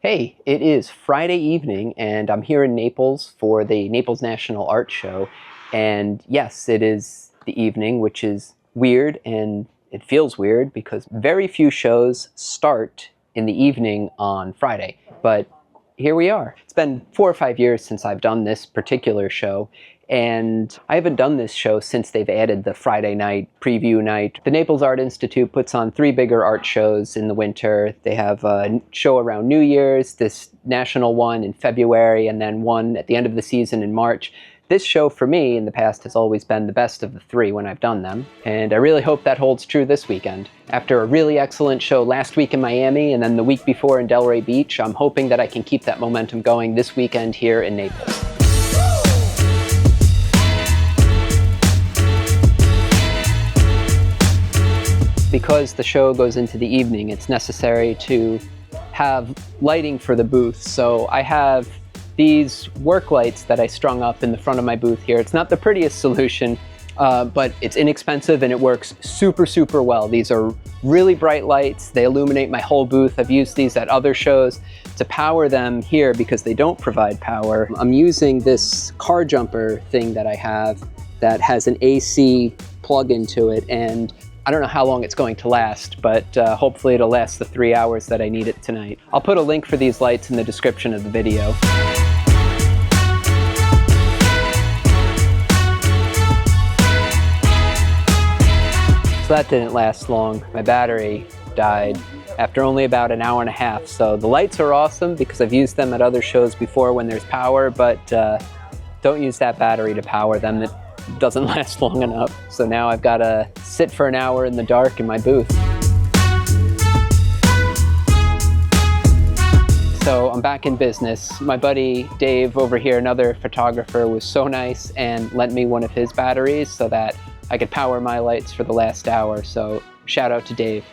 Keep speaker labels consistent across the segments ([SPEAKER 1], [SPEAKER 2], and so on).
[SPEAKER 1] Hey, it is Friday evening and I'm here in Naples for the Naples National Art Show. And yes, it is the evening, which is weird, and it feels weird because very few shows start in the evening on Friday. But here we are. It's been 4 or 5 years since I've done this particular show, and I haven't done this show since they've added the Friday night preview night. The Naples Art Institute puts on 3 bigger art shows in the winter. They have a show around New Year's, this national one in February, and then one at the end of the season in March. This show for me in the past has always been the best of the 3 when I've done them, and I really hope that holds true this weekend. After a really excellent show last week in Miami and then the week before in Delray Beach, I'm hoping that I can keep that momentum going this weekend here in Naples. Because the show goes into the evening, it's necessary to have lighting for the booth. So I have these work lights that I strung up in the front of my booth here. It's not the prettiest solution, but it's inexpensive and it works super well. These are really bright lights. They illuminate my whole booth. I've used these at other shows. To power them here, because they don't provide power, I'm using this car jumper thing that I have that has an AC plug into it, and I don't know how long it's going to last, but hopefully it'll last the 3 hours that I need it tonight. I'll put a link for these lights in the description of the video. So that didn't last long. My battery died after only about an hour and a half. So the lights are awesome because I've used them at other shows before when there's power, but don't use that battery to power them. It doesn't last long enough. So now I've got to sit for an hour in the dark in my booth. So I'm back in business. My buddy Dave over here, another photographer, was so nice and lent me one of his batteries so that I could power my lights for the last hour. So shout out to Dave.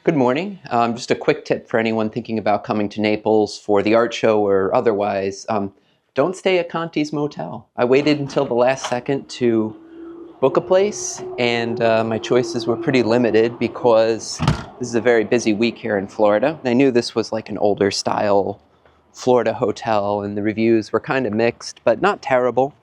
[SPEAKER 1] Good morning. Just a quick tip for anyone thinking about coming to Naples for the art show or otherwise. Don't stay at Conti's Motel. I waited until the last second to book a place, and my choices were pretty limited because this is a very busy week here in Florida. I knew this was like an older style Florida hotel, and the reviews were kind of mixed, but not terrible.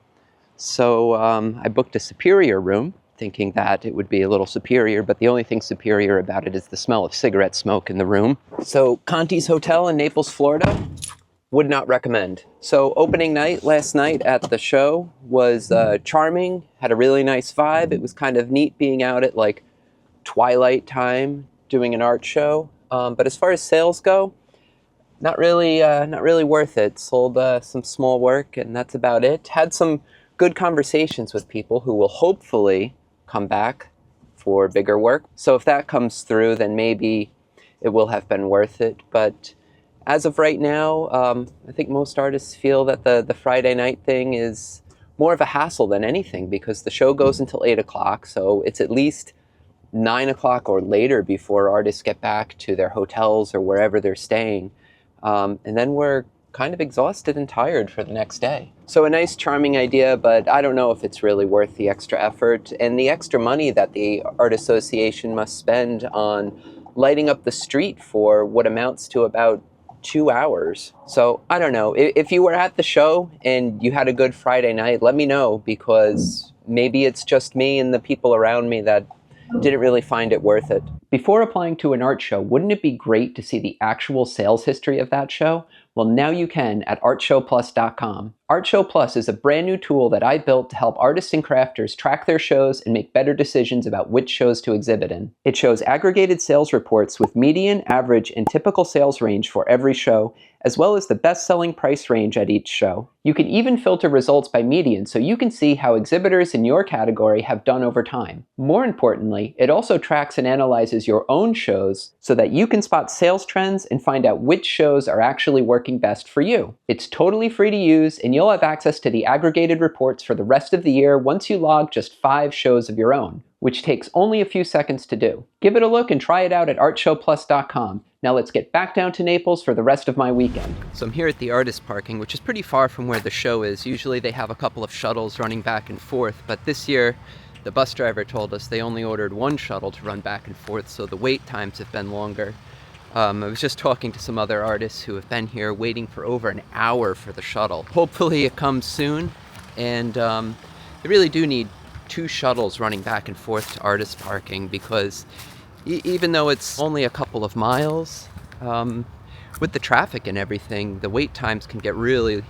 [SPEAKER 1] So I booked a superior room, thinking that it would be a little superior, but the only thing superior about it is the smell of cigarette smoke in the room. So Conti's Hotel in Naples, Florida, would not recommend. So opening night last night at the show was charming, had a really nice vibe. It was kind of neat being out at like twilight time doing an art show. But as far as sales go, not really worth it. Sold some small work, and that's about it. Had some good conversations with people who will hopefully come back for bigger work. So if that comes through, then maybe it will have been worth it. But as of right now, I think most artists feel that the Friday night thing is more of a hassle than anything, because the show goes until 8 o'clock, so it's at least 9 o'clock or later before artists get back to their hotels or wherever they're staying. And then we're kind of exhausted and tired for the next day. So a nice, charming idea, but I don't know if it's really worth the extra effort and the extra money that the Art Association must spend on lighting up the street for what amounts to about 2 hours. So I don't know. If you were at the show and you had a good Friday night, let me know, because maybe it's just me and the people around me that didn't really find it worth it. Before applying to an art show, wouldn't it be great to see the actual sales history of that show? Well, now you can at ArtShowPlus.com. ArtShow Plus is a brand new tool that I built to help artists and crafters track their shows and make better decisions about which shows to exhibit in. It shows aggregated sales reports with median, average, and typical sales range for every show, as well as the best-selling price range at each show. You can even filter results by median, so you can see how exhibitors in your category have done over time. More importantly, it also tracks and analyzes your own shows so that you can spot sales trends and find out which shows are actually working best for you. It's totally free to use, and you'll have access to the aggregated reports for the rest of the year once you log just 5 shows of your own, which takes only a few seconds to do. Give it a look and try it out at ArtShowPlus.com. Now let's get back down to Naples for the rest of my weekend. So I'm here at the artist parking, which is pretty far from where the show is. Usually they have a couple of shuttles running back and forth, but this year The bus driver told us they only ordered one shuttle to run back and forth, so the wait times have been longer. I was just talking to some other artists who have been here waiting for over an hour for the shuttle. Hopefully it comes soon, and they really do need 2 shuttles running back and forth to artist parking, because even though it's only a couple of miles, with the traffic and everything, the wait times can get really,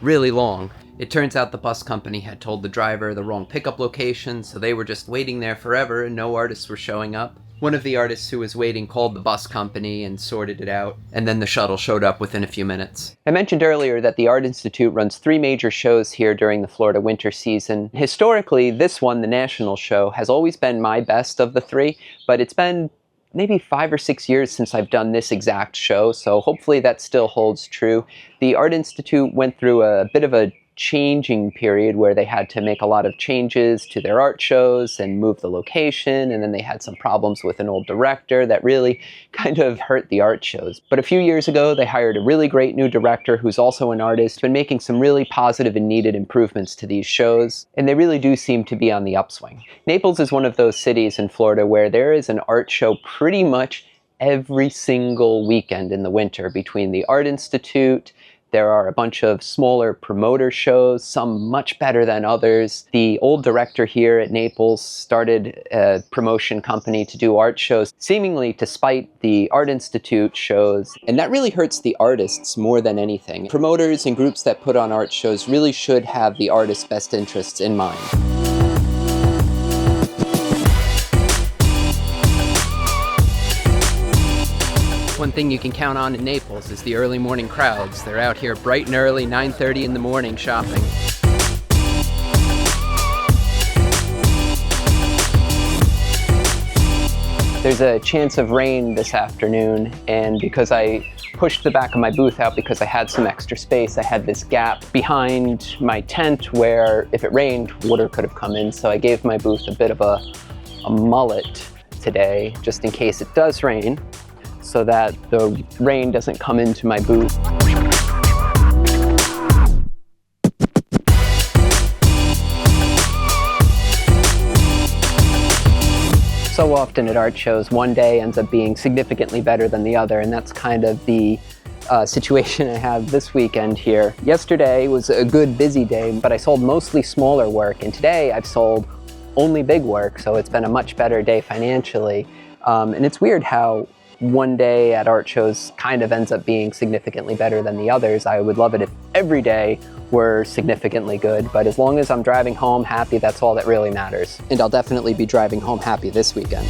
[SPEAKER 1] really long. It turns out the bus company had told the driver the wrong pickup location, so they were just waiting there forever and no artists were showing up. One of the artists who was waiting called the bus company and sorted it out, and then the shuttle showed up within a few minutes. I mentioned earlier that the Art Institute runs 3 major shows here during the Florida winter season. Historically, this one, the National Show, has always been my best of the 3, but it's been maybe 5 or 6 years since I've done this exact show, so hopefully that still holds true. The Art Institute went through a bit of a changing period where they had to make a lot of changes to their art shows and move the location, and then they had some problems with an old director that really kind of hurt the art shows. But a few years ago they hired a really great new director who's also an artist, been making some really positive and needed improvements to these shows, and they really do seem to be on the upswing. Naples is one of those cities in Florida where there is an art show pretty much every single weekend in the winter. Between the Art Institute, there are a bunch of smaller promoter shows, some much better than others. The old director here at Naples started a promotion company to do art shows, seemingly to spite the Art Institute shows, and that really hurts the artists more than anything. Promoters and groups that put on art shows really should have the artist's best interests in mind. One thing you can count on in Naples is the early morning crowds. They're out here bright and early, 9:30 in the morning, shopping. There's a chance of rain this afternoon, and because I pushed the back of my booth out because I had some extra space, I had this gap behind my tent where if it rained, water could have come in, so I gave my booth a bit of a mullet today, just in case it does rain, so that the rain doesn't come into my booth. So often at art shows, one day ends up being significantly better than the other, and that's kind of the situation I have this weekend here. Yesterday was a good busy day, but I sold mostly smaller work, and today I've sold only big work, so it's been a much better day financially. And it's weird how one day at art shows kind of ends up being significantly better than the others. I would love it if every day were significantly good, but as long as I'm driving home happy, that's all that really matters. And I'll definitely be driving home happy this weekend.